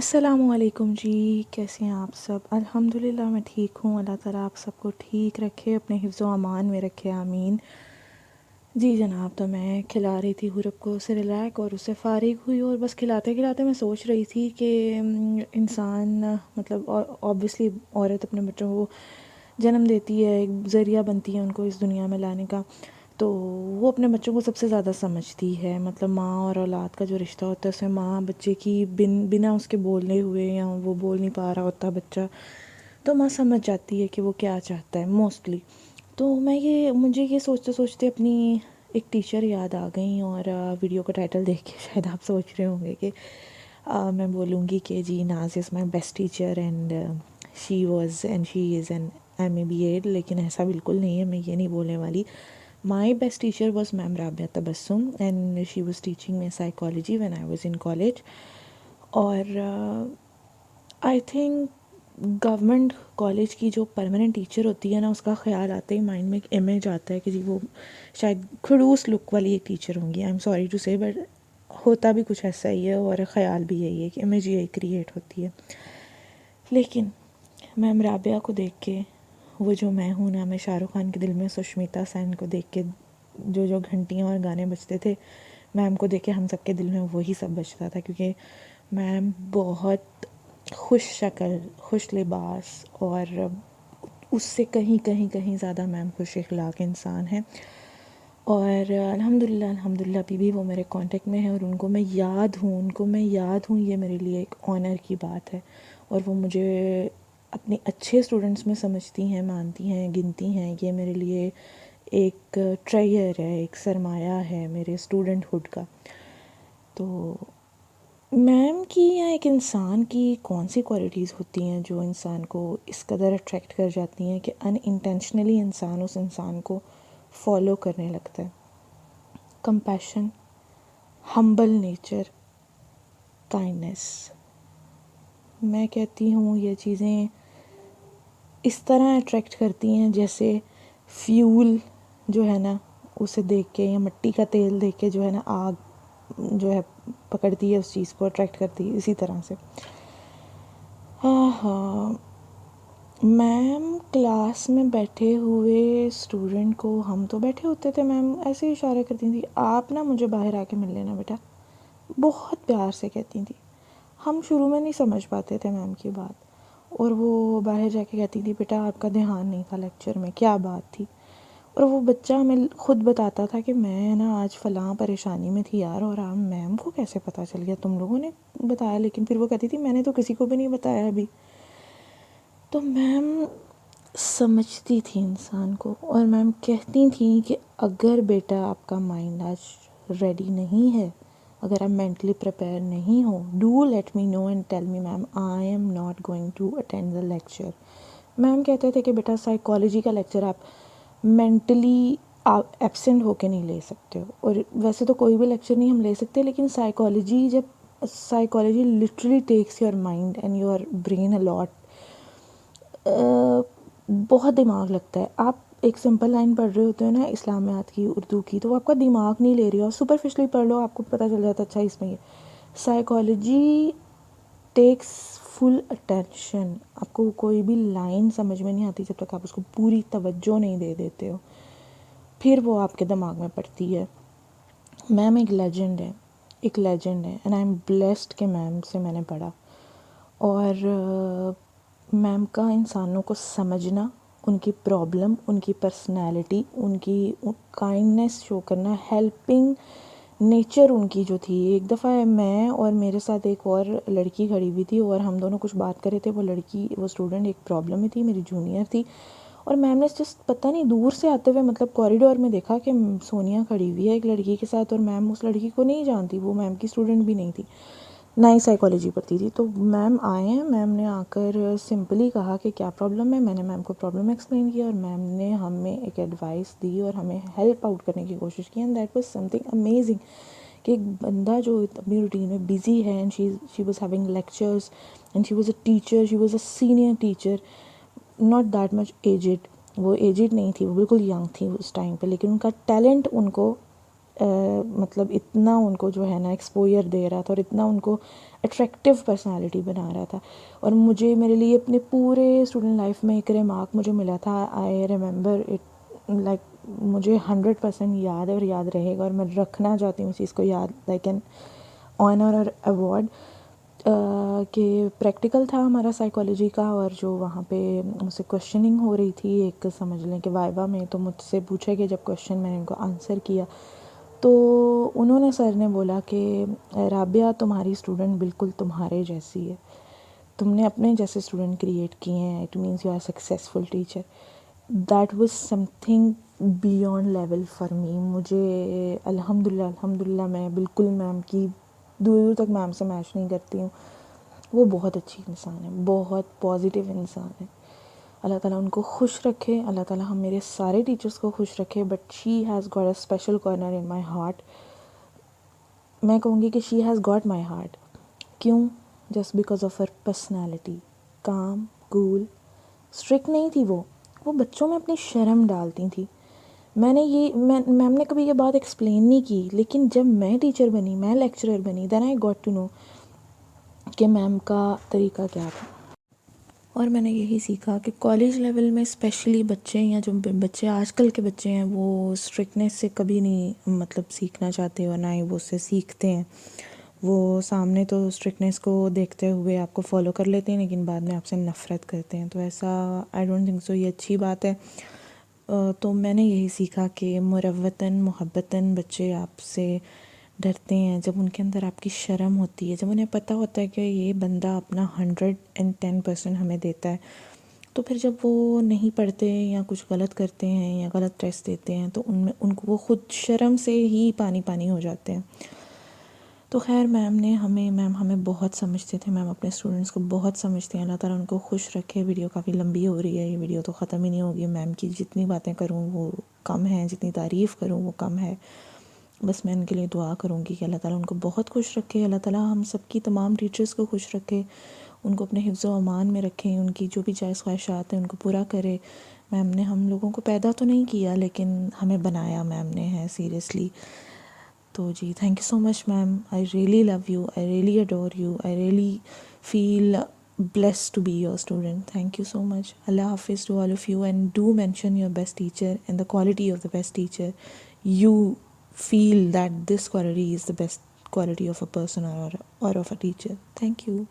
अस्सलामुअलैकुम जी। कैसे हैं आप सब? अल्हम्दुलिल्लाह मैं ठीक हूँ। अल्लाह ताला आप सबको ठीक रखे, अपने हिफ्ज़ व अमान में रखे, आमीन। जी जनाब, तो मैं खिला रही थी हुरब को सेरेलैक और उससे फ़ारिग हुई और बस खिलाते खिलाते मैं सोच रही थी कि इंसान मतलब ऑब्वियसली औरत अपने बच्चों को जन्म देती है, एक ज़रिया बनती है उनको इस दुनिया में लाने का। तो वो अपने बच्चों को सबसे ज़्यादा समझती है। मतलब माँ और औलाद का जो रिश्ता होता है उसमें माँ बच्चे की बिना उसके बोलने हुए या वो बोल नहीं पा रहा होता बच्चा, तो माँ समझ जाती है कि वो क्या चाहता है मोस्टली। तो मुझे ये सोचते सोचते अपनी एक टीचर याद आ गई और वीडियो का टाइटल देख के शायद आप सोच रहे होंगे कि मैं बोलूँगी कि जी नाज is my best teacher and she is an MA BEd, लेकिन ऐसा बिल्कुल नहीं है। मैं ये नहीं बोलने वाली। My best teacher was ma'am Rabia Tabassum and she was teaching me psychology when I was in college. और आई थिंक गवर्नमेंट कॉलेज की जो परमानेंट टीचर होती है ना, उसका ख्याल आते ही माइंड में एक इमेज आता है कि जी वो शायद खड़ूस लुक वाली एक टीचर होंगी। आई एम सॉरी टू से, बट होता भी कुछ ऐसा ही है और ख्याल भी यही है कि इमेज यही क्रिएट होती है। लेकिन मैम राबिया को देख के वो जो मैं हूँ ना, मैं शाहरुख खान के दिल में सुष्मिता सेन को देख के जो जो घंटियाँ और गाने बजते थे, मैम को देख के हम सबके दिल में वही सब बजता था। क्योंकि मैम बहुत खुश शक्ल, खुश लिबास और उससे कहीं कहीं कहीं ज़्यादा मैम खुश इखलाक इंसान है। और अल्हम्दुलिल्लाह अभी भी वो मेरे कांटेक्ट में है और उनको मैं याद हूँ, ये मेरे लिए एक ऑनर की बात है। और वो मुझे अपने अच्छे स्टूडेंट्स में समझती हैं, मानती हैं, गिनती हैं। ये मेरे लिए एक ट्रेजर है, एक सरमाया है मेरे स्टूडेंटहुड का। तो मैम की या एक इंसान की कौन सी क्वालिटीज़ होती हैं जो इंसान को इस कदर अट्रैक्ट कर जाती हैं कि अनइंटेंशनली इंसान उस इंसान को फॉलो करने लगता है? Compassion, humble nature, kindness. मैं कहती हूँ ये चीज़ें इस तरह अट्रैक्ट करती हैं जैसे फ्यूल जो है ना, उसे देख के, या मिट्टी का तेल देख के जो है ना, आग जो है पकड़ती है उस चीज़ को, अट्रैक्ट करती है इसी तरह से। हाँ हाँ, मैम क्लास में बैठे हुए स्टूडेंट को, हम तो बैठे होते थे, मैम ऐसे ही इशारा करती थी, आप ना मुझे बाहर आके मिल लेना बेटा। बहुत प्यार से कहती थी। हम शुरू में नहीं समझ पाते थे मैम की बात, और वो बाहर जाके कहती थी, बेटा आपका ध्यान नहीं था लेक्चर में, क्या बात थी? और वो बच्चा हमें खुद बताता था कि मैं ना आज फ़लाँ परेशानी में थी यार, और आप मैम को कैसे पता चल गया? तुम लोगों ने बताया। लेकिन फिर वो कहती थी, मैंने तो किसी को भी नहीं बताया अभी। तो मैम समझती थी इंसान को, और मैम कहती थी कि अगर बेटा आपका माइंड आज रेडी नहीं है, अगर आप मेंटली प्रिपेयर नहीं हो, do let me know and tell me ma'am, I am not going to attend the lecture. Ma'am कहते थे कि बेटा साइकोलॉजी का लेक्चर आप मेंटली आप एब्सेंट होके नहीं ले सकते हो। और वैसे तो कोई भी लेक्चर नहीं हम ले सकते, लेकिन psychology literally takes your mind and your brain a lot. बहुत दिमाग लगता है। आप एक सिंपल लाइन पढ़ रहे होते हो ना इस्लामियात की, उर्दू की, तो वो आपका दिमाग नहीं ले रही हो, सुपरफिशली पढ़ लो, आपको पता चल जाता है अच्छा इसमें ये। Psychology takes full attention. आपको कोई भी लाइन समझ में नहीं आती जब तक आप उसको पूरी तवज्जो नहीं दे देते हो, फिर वो आपके दिमाग में पड़ती है। मैम एक लेजेंड है, एंड आई एम ब्लेस्ड कि मैम से मैंने पढ़ा। और मैम का इंसानों को समझना, उनकी प्रॉब्लम, उनकी पर्सनैलिटी, उनकी काइंडनेस शो करना, हेल्पिंग नेचर उनकी जो थी। एक दफ़ा मैं और मेरे साथ एक और लड़की खड़ी हुई थी और हम दोनों कुछ बात कर रहे थे। वो स्टूडेंट एक प्रॉब्लम में थी, मेरी जूनियर थी। और मैम ने जस्ट पता नहीं दूर से आते हुए, मतलब कॉरिडोर में देखा कि सोनिया खड़ी हुई है एक लड़की के साथ, और मैम उस लड़की को नहीं जानती, वो मैम की स्टूडेंट भी नहीं थी, ना ही साइकोलॉजी पढ़ती थी। तो मैम आए हैं, मैम ने आकर सिंपली कहा कि क्या प्रॉब्लम है। मैंने मैम को प्रॉब्लम एक्सप्लेन किया और मैम ने हमें एक एडवाइस दी और हमें हेल्प आउट करने की कोशिश की। And that was something amazing कि एक बंदा जो अपनी रूटीन में बिजी है, and she was having lectures, and she was a teacher, she was a senior teacher, not that much edged. वो एजिड नहीं थी, वो बिल्कुल यंग थी उस टाइम पे, लेकिन उनका टैलेंट उनको मतलब इतना उनको जो है ना एक्सपोजर दे रहा था और इतना उनको अट्रैक्टिव पर्सनालिटी बना रहा था। और मुझे मेरे लिए अपने पूरे स्टूडेंट लाइफ में एक रिमार्क मुझे मिला था, आई रिमेंबर इट लाइक मुझे 100% याद है और याद रहेगा, और मैं रखना चाहती हूँ उस चीज़ को याद, लाइक एन ऑनर और अवार्ड। कि प्रैक्टिकल था हमारा साइकोलॉजी का, और जो वहाँ पे मुझसे क्वेश्चनिंग हो रही थी एक, समझ लें कि वाइवा में, तो मुझसे पूछा कि जब क्वेश्चन मैंने उनको आंसर किया तो उन्होंने, सर ने बोला कि राबिया तुम्हारी स्टूडेंट बिल्कुल तुम्हारे जैसी है, तुमने अपने जैसे स्टूडेंट क्रिएट किए हैं, it means you are successful teacher. That was something beyond level for me. मुझे अल्हम्दुलिल्लाह अल्हम्दुलिल्लाह, मैं बिल्कुल मैम की दूर दूर तक मैम से मैच नहीं करती हूँ। वो बहुत अच्छी इंसान है, बहुत पॉजिटिव इंसान है। अल्लाह ताला उनको खुश रखे, अल्लाह ताला हम मेरे सारे टीचर्स को खुश रखे, but she has got a special corner in my heart. मैं कहूँगी कि she has got my heart. क्यों? Just because of her personality, calm, cool, strict नहीं थी वो बच्चों में अपनी शर्म डालती थी। मैम ने कभी ये बात एक्सप्लेन नहीं की, लेकिन जब मैं टीचर बनी, मैं लेक्चरर बनी, then I got to know कि मैम का तरीका क्या था। और मैंने यही सीखा कि कॉलेज लेवल में स्पेशली बच्चे, या जो बच्चे आजकल के बच्चे हैं, वो स्ट्रिक्टनेस से कभी नहीं मतलब सीखना चाहते, और ना ही वो उससे सीखते हैं। वो सामने तो स्ट्रिक्टनेस को देखते हुए आपको फॉलो कर लेते हैं, लेकिन बाद में आपसे नफ़रत करते हैं। तो ऐसा आई डोंट थिंक सो, ये अच्छी बात है। तो मैंने यही सीखा कि मुरव्वतन मोहब्बतन बच्चे आपसे डरते हैं जब उनके अंदर आपकी शर्म होती है, जब उन्हें पता होता है कि ये बंदा अपना 110% हमें देता है। तो फिर जब वो नहीं पढ़ते या कुछ गलत करते हैं या गलत टेस्ट देते हैं, तो उनमें उनको वो खुद शर्म से ही पानी पानी हो जाते हैं। तो खैर मैम हमें बहुत समझते थे, मैम अपने स्टूडेंट्स को बहुत समझते हैं। अल्लाह ताला उनको खुश रखे। वीडियो काफ़ी लंबी हो रही है, ये वीडियो तो ख़त्म ही नहीं होगी। मैम की जितनी बातें करूँ वो कम है, जितनी तारीफ़ करूँ वो कम है। बस मैं इनके लिए दुआ करूँगी कि अल्लाह ताला उनको बहुत खुश रखे। अल्लाह ताला हम सब की तमाम टीचर्स को खुश रखे, उनको अपने हिफ्ज़ व अमान में रखें, उनकी जो भी जायज़ ख्वाहिशात हैं उनको पूरा करे। मैम ने हम लोगों को पैदा तो नहीं किया, लेकिन हमें बनाया मैम ने है, सीरियसली। तो जी, thank you so much ma'am. I really love you, I really adore you, I really feel blessed to be your student. Thank you so much. Allah Hafiz to all of you, and do mention your best teacher and the quality of the best teacher. You feel that this quality is the best quality of a person or of a teacher. Thank you.